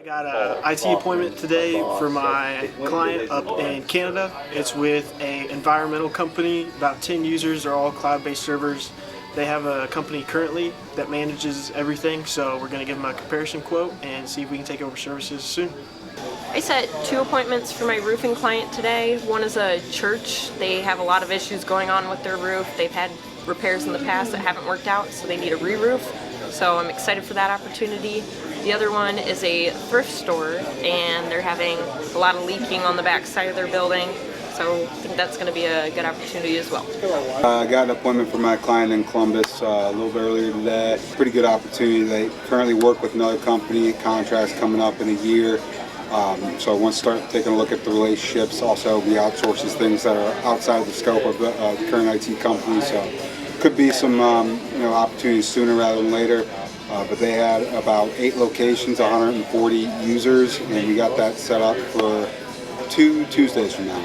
got an IT appointment today for my client up in Canada. It's with an environmental company, about 10 users, they're all cloud-based servers. They have a company currently that manages everything, so we're going to give them a comparison quote and see if we can take over services soon. I set 2 appointments for my roofing client today. One is a church. They have a lot of issues going on with their roof. They've had repairs in the past that haven't worked out, so they need a re-roof. So I'm excited for that opportunity. The other one is a thrift store, and they're having a lot of leaking on the back side of their building. So I think that's going to be a good opportunity as well. I got an appointment for my client in Columbus a little bit earlier today. Pretty good opportunity. They currently work with another company. Contract's coming up in a year. So I want to start taking a look at the relationships. Also, the outsources things that are outside of the scope of the current IT company. So could be some opportunities sooner rather than later. But they had about 8 locations, 140 users, and we got that set up for 2 Tuesdays from now.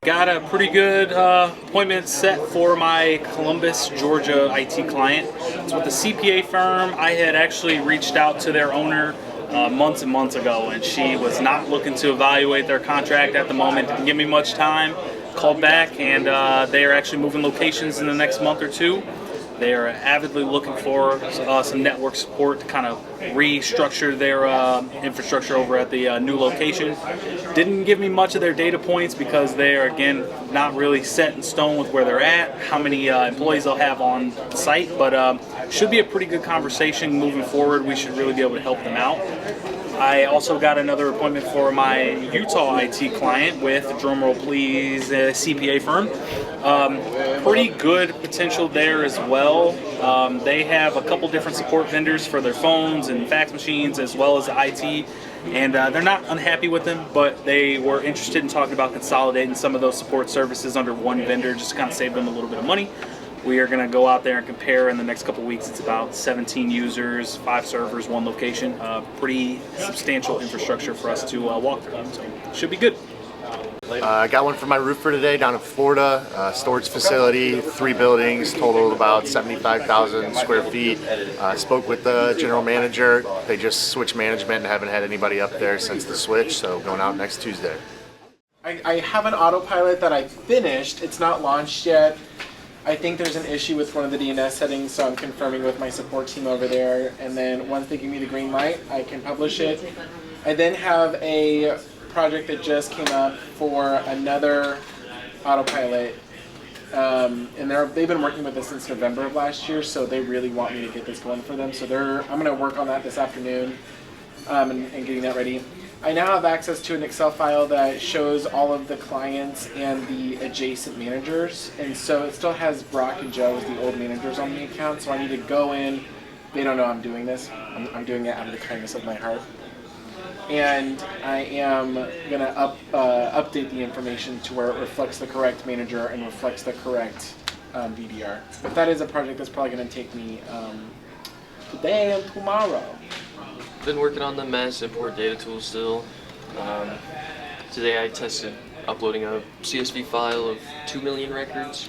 Got a pretty good appointment set for my Columbus, Georgia IT client. It's with a CPA firm. I had actually reached out to their owner months and months ago, and she was not looking to evaluate their contract at the moment. Didn't give me much time. Called back, and they are actually moving locations in the next month or 2. They are avidly looking for some network support to kind of restructure their infrastructure over at the new location. Didn't give me much of their data points because they are, again, not really set in stone with where they're at, how many employees they'll have on site, but should be a pretty good conversation moving forward. We should really be able to help them out. I also got another appointment for my Utah IT client with, drumroll please, a CPA firm. Pretty good potential there as well. They have a couple different support vendors for their phones and fax machines as well as IT, and they're not unhappy with them, but they were interested in talking about consolidating some of those support services under one vendor just to kind of save them a little bit of money. We are going to go out there and compare in the next couple weeks. It's about 17 users, 5 servers, 1 location. Pretty substantial infrastructure for us to walk through, so should be good. I got one for my roofer today down in Florida, storage facility, 3 buildings, total about 75,000 square feet. Spoke with the general manager. They just switched management and haven't had anybody up there since the switch, so going out next Tuesday. I have an autopilot that I finished. It's not launched yet. I think there's an issue with one of the DNS settings, so I'm confirming with my support team over there, and then once they give me the green light, I can publish it. I then have a project that just came up for another autopilot, and they've been working with this since November of last year, so they really want me to get this going for them. So I'm going to work on that this afternoon and getting that ready. I now have access to an Excel file that shows all of the clients and the adjacent managers, and so it still has Brock and Joe as the old managers on the account, so I need to go in. They don't know I'm doing this. I'm doing it out of the kindness of my heart. And I am going to update the information to where it reflects the correct manager and reflects the correct VDR. But that is a project that's probably going to take me today and tomorrow. Been working on the mass import data tool still. Today I tested uploading a CSV file of 2 million records,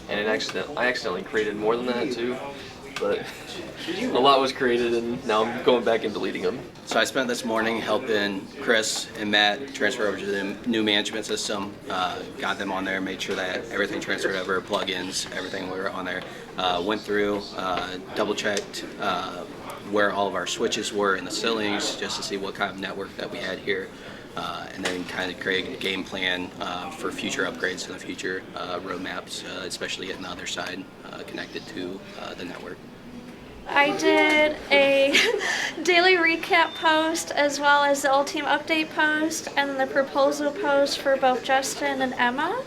and I accidentally created more than that too, but a lot was created and now I'm going back and deleting them. So I spent this morning helping Chris and Matt transfer over to the new management system, got them on there, made sure that everything transferred over, plugins, everything were on there. Went through, double checked where all of our switches were in the ceilings just to see what kind of network that we had here, and then kind of create a game plan for future upgrades in the future, roadmaps, especially getting the other side connected to the network. I did a daily recap post as well as the old team update post and the proposal post for both Justin and Emma.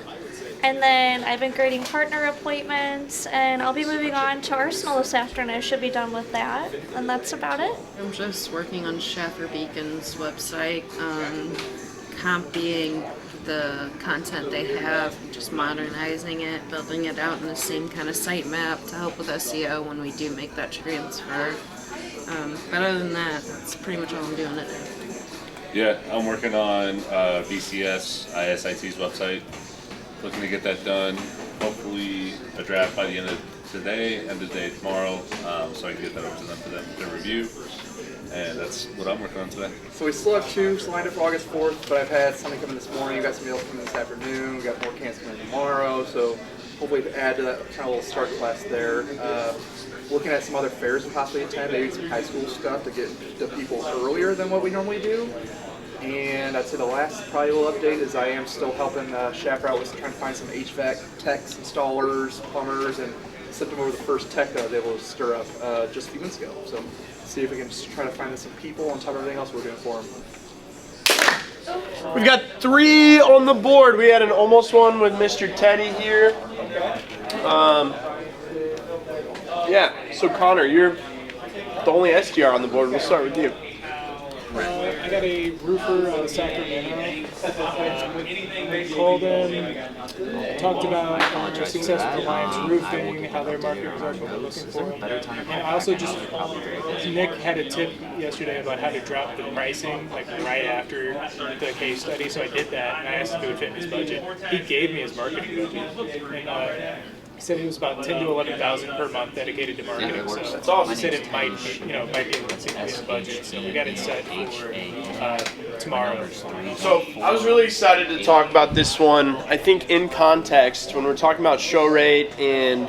And then I've been grading partner appointments, and I'll be moving on to Arsenal this afternoon. I should be done with that, and that's about it. I'm just working on Schaffer Beacon's website, copying the content they have, just modernizing it, building it out in the same kind of sitemap to help with SEO when we do make that transfer. But other than that, that's pretty much all I'm doing today. Yeah, I'm working on VCS, ISIT's website. Looking to get that done, hopefully a draft by the end of today, end of the day tomorrow, so I can get that over to them for them to review. and that's what I'm working on today. So we still have 2 lined up for August 4th, but I've had something come in this morning. We got somebody else coming this afternoon. We got more cans coming tomorrow. So hopefully to add to that kind of little start class there. Looking at some other fairs we possibly attend, maybe some high school stuff to get to people earlier than what we normally do. And I'd say the last probably little update is I am still helping Shaffer out with trying to find some HVAC techs, installers, plumbers, and sent them over the first tech that I was able to stir up just a few minutes ago. So see if we can just try to find some people on top of everything else we're doing for them. We've got 3 on the board. We had an almost one with Mr. Teddy here. Yeah, so Connor, you're the only STR on the board. We'll start with you. I got a roofer out of Sacramento. I called him, talked about their success with Alliance Roofing, how their marketers are looking for. And I also just, Nick had a tip yesterday about how to drop the pricing like right after the case study, so I did that and I asked if it would fit in his budget. He gave me his marketing budget. And, he said it was about 10 to 11,000 per month dedicated to marketing. So that's awesome. He said it might, might be able to see the budget. So we got it set for tomorrow. So I was really excited to talk about this one. I think in context, when we're talking about show rate and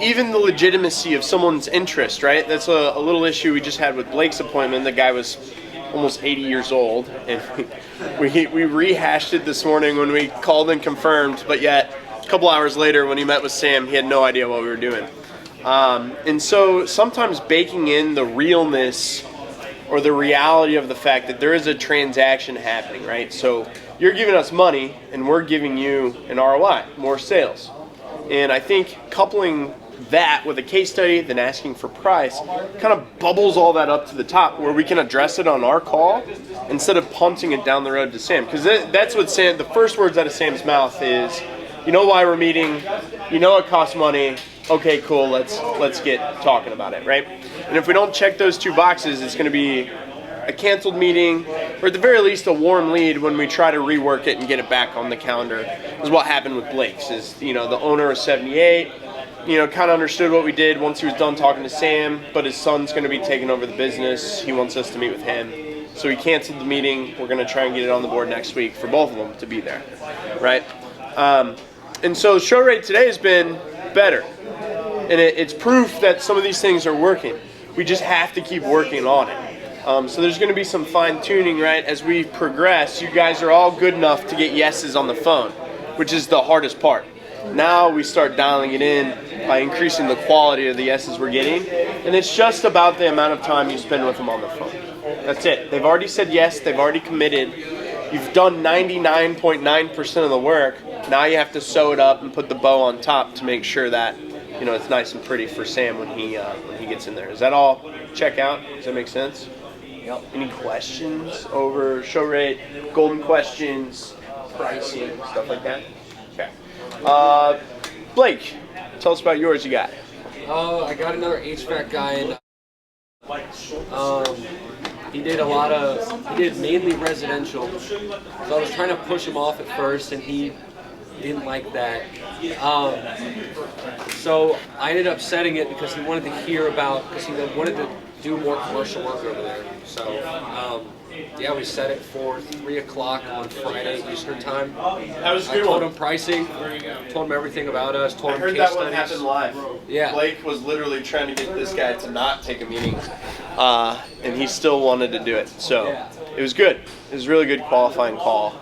even the legitimacy of someone's interest, right? That's a little issue we just had with Blake's appointment. The guy was almost 80 years old, and we rehashed it this morning when we called and confirmed, but yet a couple hours later when he met with Sam, he had no idea what we were doing. And so sometimes baking in the realness or the reality of the fact that there is a transaction happening, right? So you're giving us money and we're giving you an ROI, more sales. And I think coupling that with a case study, then asking for price, kind of bubbles all that up to the top where we can address it on our call instead of punting it down the road to Sam. Because that's what Sam, the first words out of Sam's mouth is, you know why we're meeting, you know it costs money, okay, cool, let's get talking about it, right? And if we don't check those 2 boxes, it's going to be a canceled meeting, or at the very least a warm lead when we try to rework it and get it back on the calendar. Is what happened with Blake's, is, the owner is 78, kind of understood what we did once he was done talking to Sam, but his son's going to be taking over the business. He wants us to meet with him. So he canceled the meeting. We're going to try and get it on the board next week for both of them to be there, right? And so show rate today has been better. And it's proof that some of these things are working. We just have to keep working on it. So there's going to be some fine tuning, right? As we progress, you guys are all good enough to get yeses on the phone, which is the hardest part. Now we start dialing it in by increasing the quality of the yeses we're getting. And it's just about the amount of time you spend with them on the phone. That's it. They've already said yes. They've already committed. You've done 99.9% of the work. Now you have to sew it up and put the bow on top to make sure that it's nice and pretty for Sam when he gets in there. Does that all check out? Does that make sense? Yep. Any questions over show rate, golden questions, pricing, stuff like that? Okay. Blake, tell us about yours. You got. I got another HVAC guy in. He did mainly residential. So I was trying to push him off at first, and he didn't like that. So I ended up setting it because he wanted to hear about, because he wanted to do more commercial work over there. So yeah, we set it for 3 o'clock on Friday Eastern time. That was a good I told one. him pricing, told him everything about us, told I him heard case that studies. one happened live. Yeah. Blake was literally trying to get this guy to not take a meeting, and he still wanted to do it. So it was good. It was a really good qualifying call.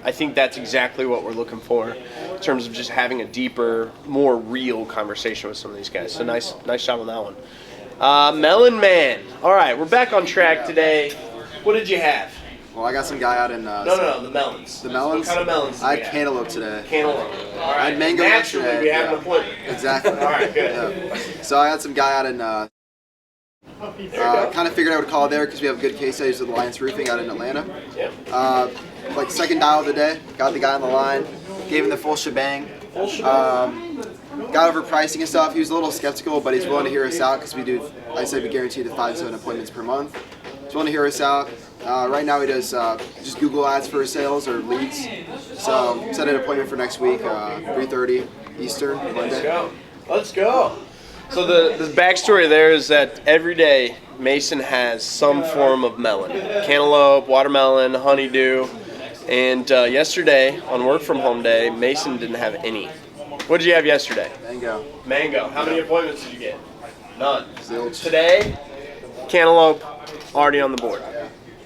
I think that's exactly what we're looking for in terms of just having a deeper, more real conversation with some of these guys. So nice job on that one. Melon Man. All right, we're back on track today. What did you have? Well, I got some guy out in... No, the melons. The melons? What kind of melons? I had cantaloupe today. Cantaloupe. All right. I had mango Naturally, yesterday. we have an appointment. Exactly. All right, good. Yeah. So I had some guy out in... kind of figured I would call there because we have good case studies with Alliance Roofing out in Atlanta. Yeah. Like second dial of the day, got the guy on the line, gave him the full shebang. Got over pricing and stuff. He was a little skeptical, but he's willing to hear us out because we do, I said we guarantee the 5 to 7 appointments per month. He's willing to hear us out. Right now he does just Google ads for sales or leads. So set an appointment for next week, 3:30 Eastern, Monday. Let's go. So the backstory there is that every day Mason has some form of melon. Cantaloupe, watermelon, honeydew. And yesterday, on work from home day, Mason didn't have any. What did you have yesterday? Mango. Mango. How many appointments did you get? None. Today, cantaloupe, already on the board.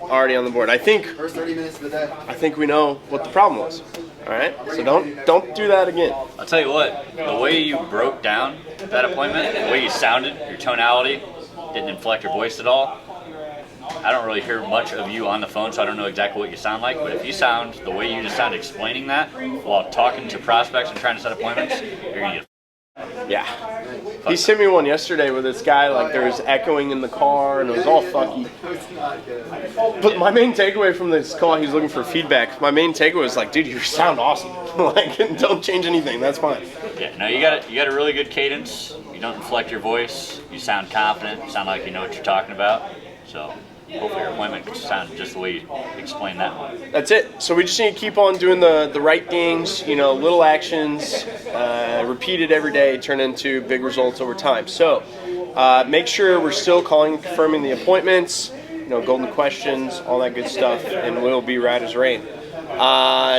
Already on the board. I think First 30 minutes of the day. I think we know what the problem was. All right, so don't do that again. I'll tell you what, the way you broke down that appointment, the way you sounded, your tonality, didn't inflect your voice at all. I don't really hear much of you on the phone, so I don't know exactly what you sound like, but if you sound the way you just sound explaining that while talking to prospects and trying to set appointments, you're gonna get Yeah. He sent me one yesterday with this guy, like there was echoing in the car and it was all fucky. But my main takeaway from this call, he's looking for feedback. My main takeaway was like, dude, you sound awesome. Like, don't change anything, that's fine. Yeah, no, you got a really good cadence. You don't inflect your voice. You sound confident. You sound like you know what you're talking about. So hopefully your appointment could sound just the way you explained that one. That's it. So we just need to keep on doing the right things, you know, little actions, repeated every day, turn into big results over time. So make sure we're still calling, confirming the appointments, you know, golden questions, all that good stuff, and we'll be right as rain.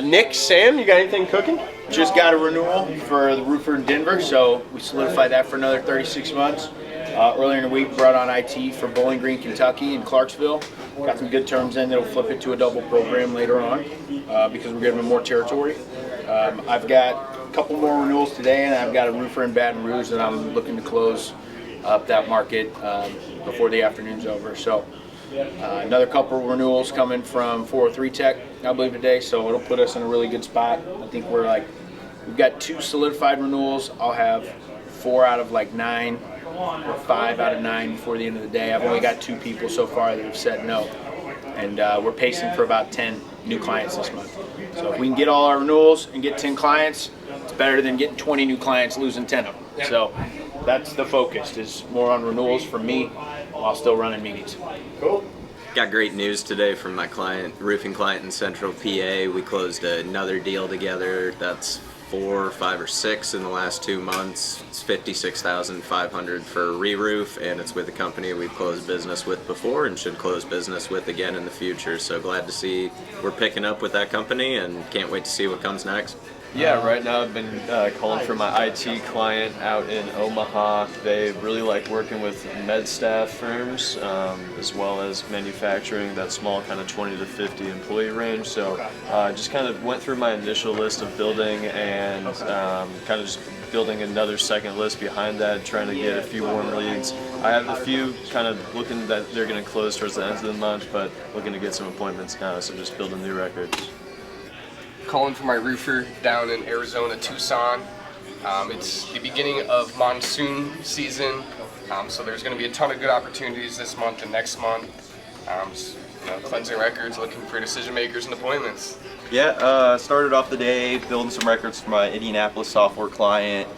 Nick, Sam, you got anything cooking? Just got a renewal for the roofer in Denver, so we solidified that for another 36 months. Earlier in the week, brought on IT for Bowling Green, Kentucky, and Clarksville. Got some good terms in that'll flip it to a double program later on because we're giving them more territory. I've got a couple more renewals today, and I've got a roofer in Baton Rouge that I'm looking to close up that market before the afternoon's over. So another couple of renewals coming from 403 Tech, I believe, today, so it'll put us in a really good spot. I think we've got 2 solidified renewals. I'll have 4 out of like 9 or 5 out of 9 before the end of the day. I've only got 2 people so far that have said no, and we're pacing for about 10 new clients this month. So if we can get all our renewals and get 10 clients, it's better than getting 20 new clients, losing 10 of them. So that's the focus, is more on renewals for me while still running meetings. Cool. Got great news today from my client, roofing client in Central PA. We closed another deal together. That's 4, 5, or 6 in the last 2 months. It's $56,500 for a re-roof, and it's with a company we've closed business with before and should close business with again in the future. So glad to see we're picking up with that company and can't wait to see what comes next. Yeah, right now I've been calling for my IT client out in Omaha. They really like working with med staff firms as well as manufacturing, that small kind of 20 to 50 employee range. So just kind of went through my initial list of building and kind of just building another second list behind that, trying to get a few warm leads. I have a few kind of looking that they're going to close towards the end of the month, but looking to get some appointments now, so just building new records. Calling for my roofer down in Arizona, Tucson. It's the beginning of monsoon season, so there's going to be a ton of good opportunities this month and next month. Just, cleansing records, looking for decision makers and appointments. Yeah, started off the day building some records for my Indianapolis software client.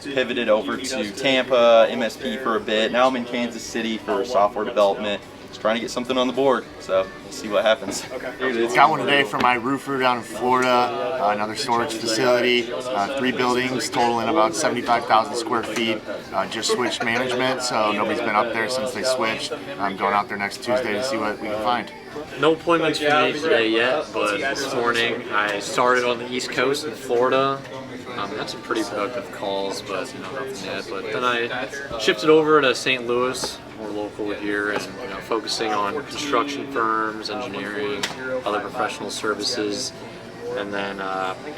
Pivoted over to Tampa, MSP for a bit. Now I'm in Kansas City for software development. Just trying to get something on the board, so we'll see what happens. Got one today from my roofer down in Florida, another storage facility, 3 buildings totaling about 75,000 square feet. Just switched management, so nobody's been up there since they switched. I'm going out there next Tuesday to see what we can find. No appointments for me today yet, but this morning I started on the East Coast in Florida. Had some pretty productive calls, but nothing yet. But then I shifted over to St. Louis, more local here, and focusing on construction firms, engineering, other professional services, and then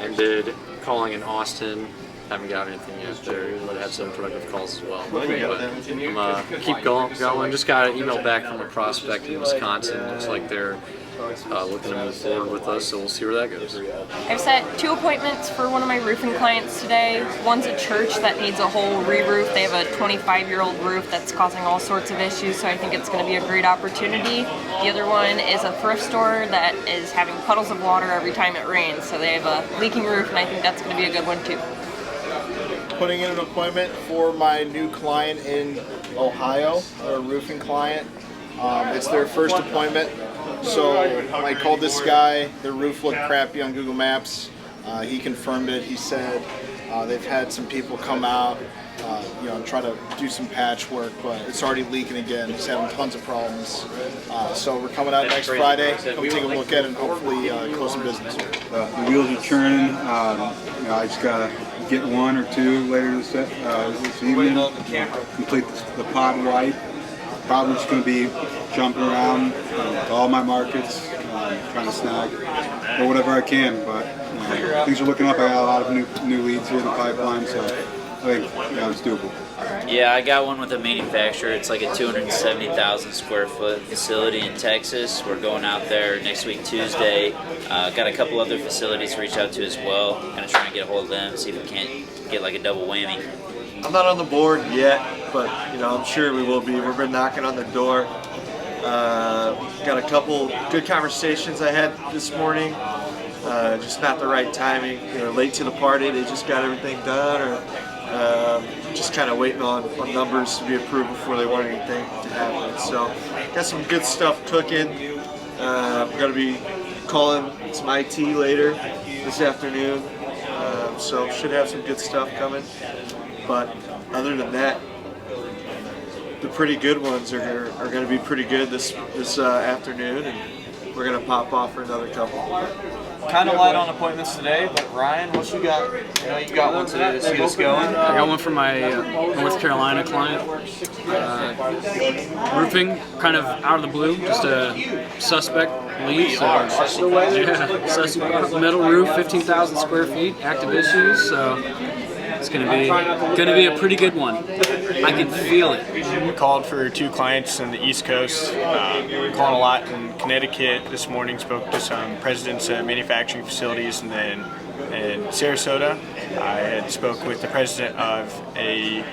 ended calling in Austin. Haven't got anything yet there, but had some productive calls as well. But keep going. Just got an email back from a prospect in Wisconsin. Looks like they're looking to move forward with us, so we'll see where that goes. I've set 2 appointments for one of my roofing clients today. One's a church that needs a whole re-roof. They have a 25-year-old roof that's causing all sorts of issues, so I think it's going to be a great opportunity. The other one is a thrift store that is having puddles of water every time it rains, so they have a leaking roof, and I think that's going to be a good one too. Putting in an appointment for my new client in Ohio, a roofing client. It's their first appointment, so I called this guy. Their roof looked crappy on Google Maps. He confirmed it. He said they've had some people come out and try to do some patchwork, but it's already leaking again. It's having tons of problems. So we're coming out next Friday. Come take a look at it and hopefully close some business. The wheels are turning. I just got to get one or two later this evening. Complete the pod wipe. Probably just going to be jumping around to all my markets, trying to snag or whatever I can. But things are looking up. I got a lot of new leads here in the pipeline, so I think it's doable. Yeah, I got one with a manufacturer. It's like a 270,000 square foot facility in Texas. We're going out there next week, Tuesday. Got a couple other facilities to reach out to as well. Gonna try and get a hold of them, see if we can't get like a double whammy. I'm not on the board yet, but I'm sure we will be. We've been knocking on the door. Got a couple good conversations I had this morning. Just not the right timing. Late to the party. They just got everything done, or just kind of waiting on numbers to be approved before they want anything to happen. So, got some good stuff cooking. I'm gonna be calling some IT later this afternoon. So should have some good stuff coming. But other than that, the pretty good ones are going to be pretty good this afternoon, and we're going to pop off for another couple. Kind of light on appointments today, but Ryan, what you got? You got one today to see us going. I got one for my North Carolina client. Roofing, kind of out of the blue, just a suspect lead. Suspect metal roof, 15,000 square feet, active issues. So it's gonna be a pretty good one. I can feel it. We called for 2 clients on the East Coast. Calling a lot in Connecticut this morning. Spoke to some presidents of manufacturing facilities, and then in Sarasota, I had spoke with the president of a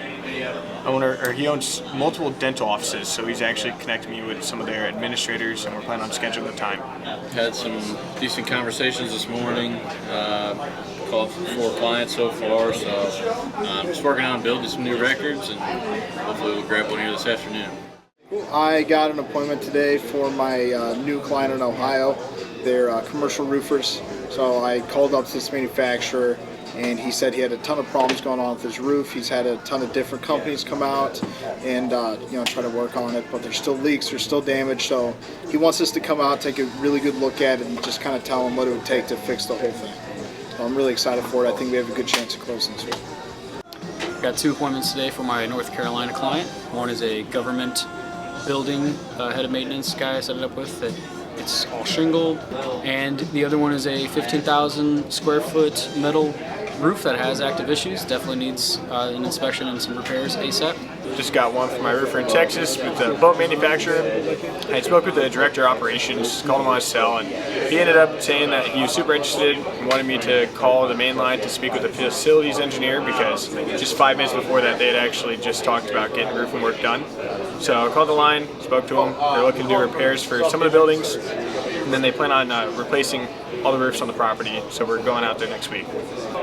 owner, or he owns multiple dental offices, so he's actually connected me with some of their administrators, and we're planning on scheduling the time. Had some decent conversations this morning. Called for 4 clients so far, so just working on building some new records, and hopefully we'll grab one here this afternoon. I got an appointment today for my new client in Ohio. They're commercial roofers, so I called up to this manufacturer, and he said he had a ton of problems going on with his roof. He's had a ton of different companies come out and try to work on it, but there's still leaks, there's still damage, so he wants us to come out, take a really good look at it, and just kind of tell him what it would take to fix the whole thing. So I'm really excited for it. I think we have a good chance of closing this week. Got 2 appointments today for my North Carolina client. One is a government building head of maintenance guy I set it up with. It's all shingled, and the other one is a 15,000 square foot metal roof that has active issues. Definitely needs an inspection and some repairs ASAP. Just got one for my roofer in Texas with the boat manufacturer. I spoke with the director of operations, called him on his cell, and he ended up saying that he was super interested and wanted me to call the main line to speak with the facilities engineer, because just 5 minutes before that they had actually just talked about getting roofing work done. So I called the line, spoke to them. They're looking to do repairs for some of the buildings, and then they plan on replacing all the roofs on the property, so we're going out there next week.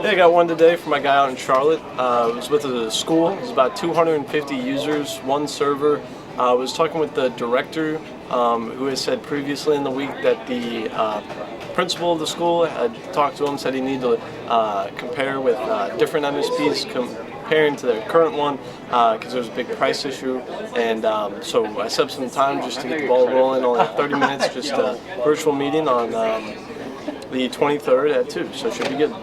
Yeah, I got one today for my guy out in Charlotte. It was with a school. It was about 250 users, 1 server. I was talking with the director, who has said previously in the week that the principal of the school had talked to him, said he needed to compare with different MSPs comparing to the current one, because there was a big price issue, and so I set up some time just to get the ball rolling, only 30 minutes, just a virtual meeting on the 23rd at 2, so it should be good.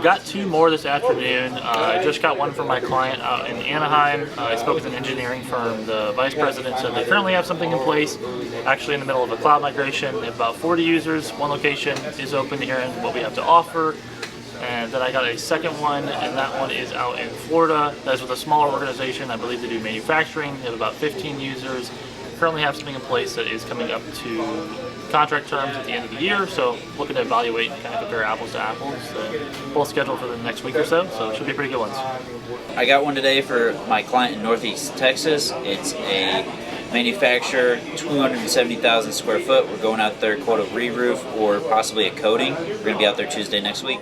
Got 2 more this afternoon. I just got one from my client out in Anaheim. I spoke with an engineering firm. The vice president said they currently have something in place, actually in the middle of a cloud migration. They have about 40 users. One location is open to hearing what we have to offer. And then I got a second one, and that one is out in Florida. That's with a smaller organization. I believe they do manufacturing. They have about 15 users. Currently have something in place that is coming up to contract terms at the end of the year, so looking to evaluate and kind of compare apples to apples. Both scheduled for the next week or so it should be pretty good ones. I got one today for my client in Northeast Texas. It's a manufacturer, 270,000 square foot. We're going out there, quote, a re-roof or possibly a coating. We're going to be out there Tuesday next week.